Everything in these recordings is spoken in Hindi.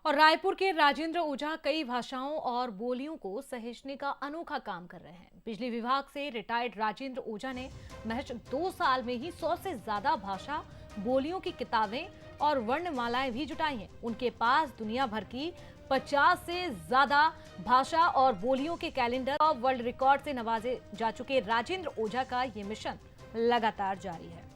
और रायपुर के राजेंद्र ओझा कई भाषाओं और बोलियों को सहेजने का अनोखा काम कर रहे हैं। बिजली विभाग से रिटायर्ड राजेंद्र ओझा ने महज 2 साल में ही 100 से ज्यादा भाषा बोलियों की किताबें और वर्णमालाएं भी जुटाई हैं। उनके पास दुनिया भर की 50 से ज्यादा भाषा और बोलियों के कैलेंडर और वर्ल्ड रिकॉर्ड से नवाजे जा चुके राजेंद्र ओझा का ये मिशन लगातार जारी है।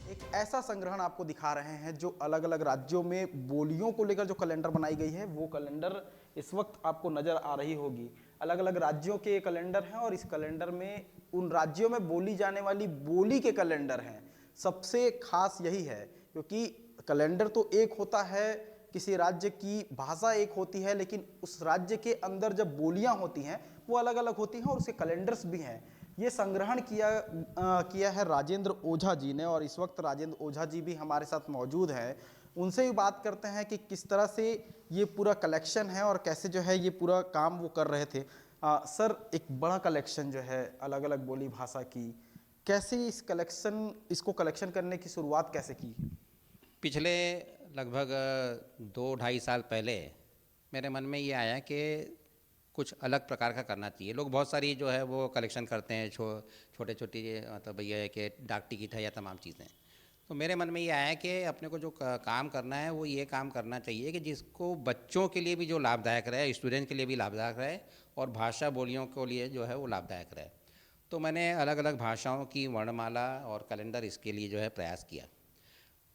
एक ऐसा संग्रहण आपको दिखा रहे हैं जो अलग अलग राज्यों में बोलियों को लेकर जो कैलेंडर बनाई गई है, वो कैलेंडर इस वक्त आपको नजर आ रही होगी। अलग अलग राज्यों के कैलेंडर हैं और इस कैलेंडर में उन राज्यों में बोली जाने वाली बोली के कैलेंडर हैं। सबसे खास यही है क्योंकि कैलेंडर तो एक होता है, किसी राज्य की भाषा एक होती है, लेकिन उस राज्य के अंदर जब बोलियां होती हैं वो अलग अलग होती हैं और उसके कैलेंडर्स भी हैं। ये संग्रहण किया है राजेंद्र ओझा जी ने और इस वक्त राजेंद्र ओझा जी भी हमारे साथ मौजूद हैं। उनसे भी बात करते हैं कि किस तरह से ये पूरा कलेक्शन है और कैसे जो है ये पूरा काम वो कर रहे थे। सर, एक बड़ा कलेक्शन जो है अलग अलग बोली भाषा की, कैसे इसको कलेक्शन करने की शुरुआत कैसे की? पिछले लगभग 2-2.5 साल पहले मेरे मन में ये आया कि कुछ अलग प्रकार का करना चाहिए। लोग बहुत सारी जो है वो कलेक्शन करते हैं, छोटे छोटी, मतलब ये है कि डाक टिकट है या तमाम चीज़ें। तो मेरे मन में ये आया कि अपने को जो काम करना है वो ये काम करना चाहिए कि जिसको बच्चों के लिए भी जो लाभदायक रहे, स्टूडेंट के लिए भी लाभदायक रहे और भाषा बोलियों के लिए जो है वो लाभदायक रहे। तो मैंने अलग अलग भाषाओं की वर्णमाला और कैलेंडर इसके लिए जो है प्रयास किया।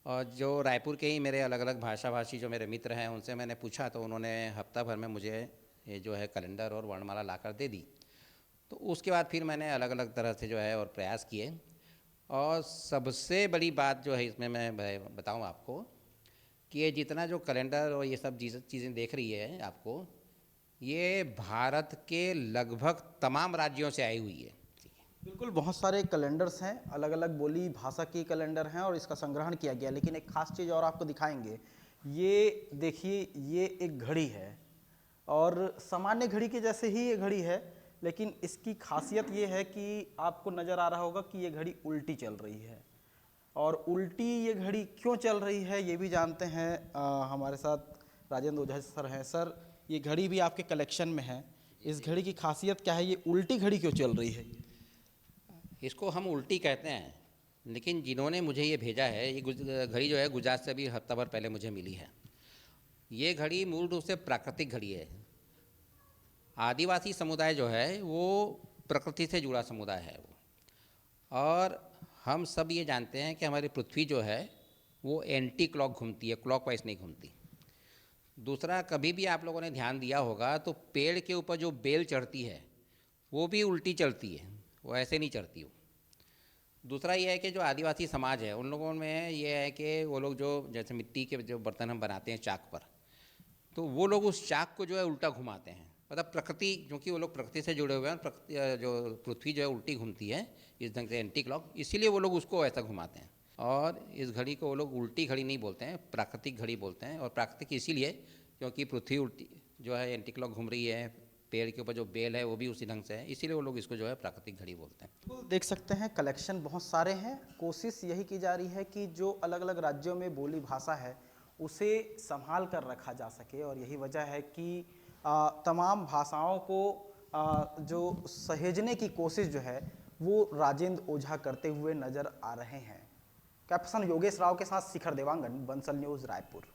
और जो रायपुर के ही मेरे अलग अलग भाषा भाषी जो मेरे मित्र हैं उनसे मैंने पूछा, तो उन्होंने हफ्ता भर में मुझे ये जो है कैलेंडर और वर्णमाला ला कर दे दी। तो उसके बाद फिर मैंने अलग अलग तरह से जो है और प्रयास किए। और सबसे बड़ी बात जो है इसमें मैं बताऊं आपको कि ये जितना जो कैलेंडर और ये सब चीज़ें देख रही है आपको, ये भारत के लगभग तमाम राज्यों से आई हुई है। बिल्कुल, बहुत सारे कैलेंडर्स हैं, अलग अलग बोली भाषा के कैलेंडर हैं और इसका संग्रहण किया गया। लेकिन एक खास चीज़ और आपको दिखाएंगे, ये देखिए, ये एक घड़ी है और सामान्य घड़ी के जैसे ही ये घड़ी है, लेकिन इसकी खासियत ये है कि आपको नज़र आ रहा होगा कि ये घड़ी उल्टी चल रही है। और उल्टी ये घड़ी क्यों चल रही है ये भी जानते हैं। हमारे साथ राजेंद्र ओझा सर हैं। सर, ये घड़ी भी आपके कलेक्शन में है, इस घड़ी की खासियत क्या है? ये उल्टी घड़ी क्यों चल रही है? इसको हम उल्टी कहते हैं, लेकिन जिन्होंने मुझे ये भेजा है, ये घड़ी जो है गुजरात से अभी हफ्ता भर पहले मुझे मिली है। ये घड़ी मूल रूप से प्राकृतिक घड़ी है। आदिवासी समुदाय जो है वो प्रकृति से जुड़ा समुदाय है वो। और हम सब ये जानते हैं कि हमारी पृथ्वी जो है वो एंटी क्लॉक घूमती है, क्लॉकवाइज नहीं घूमती। दूसरा, कभी भी आप लोगों ने ध्यान दिया होगा तो पेड़ के ऊपर जो बेल चढ़ती है वो भी उल्टी चढ़ती है, वो ऐसे नहीं चढ़ती वो। दूसरा ये है कि जो आदिवासी समाज है उन लोगों में ये है कि वो लोग जो जैसे मिट्टी के जो बर्तन हम बनाते हैं चाक पर, तो वो लोग उस चाक को जो है उल्टा घुमाते हैं। मतलब प्रकृति, क्योंकि वो लोग प्रकृति से जुड़े हुए हैं, प्रकृति जो पृथ्वी जो है उल्टी घूमती है इस ढंग से, एंटी क्लॉक, इसीलिए वो लोग उसको ऐसा घुमाते हैं। और इस घड़ी को वो लोग उल्टी घड़ी नहीं बोलते हैं, प्राकृतिक घड़ी बोलते हैं। और प्राकृतिक इसीलिए क्योंकि पृथ्वी उल्टी जो है एंटी क्लॉक घूम रही है, पेड़ के ऊपर जो बेल है वो भी उसी ढंग से है, इसीलिए वो लोग इसको जो है प्राकृतिक घड़ी बोलते हैं। तो देख सकते हैं कलेक्शन बहुत सारे हैं। कोशिश यही की जा रही है कि जो अलग अलग राज्यों में बोली भाषा है उसे संभाल कर रखा जा सके और यही वजह है कि तमाम भाषाओं को जो सहेजने की कोशिश जो है वो राजेंद्र ओझा करते हुए नजर आ रहे हैं। कैप्टन योगेश राव के साथ शिखर देवांगन, बंसल न्यूज़, रायपुर।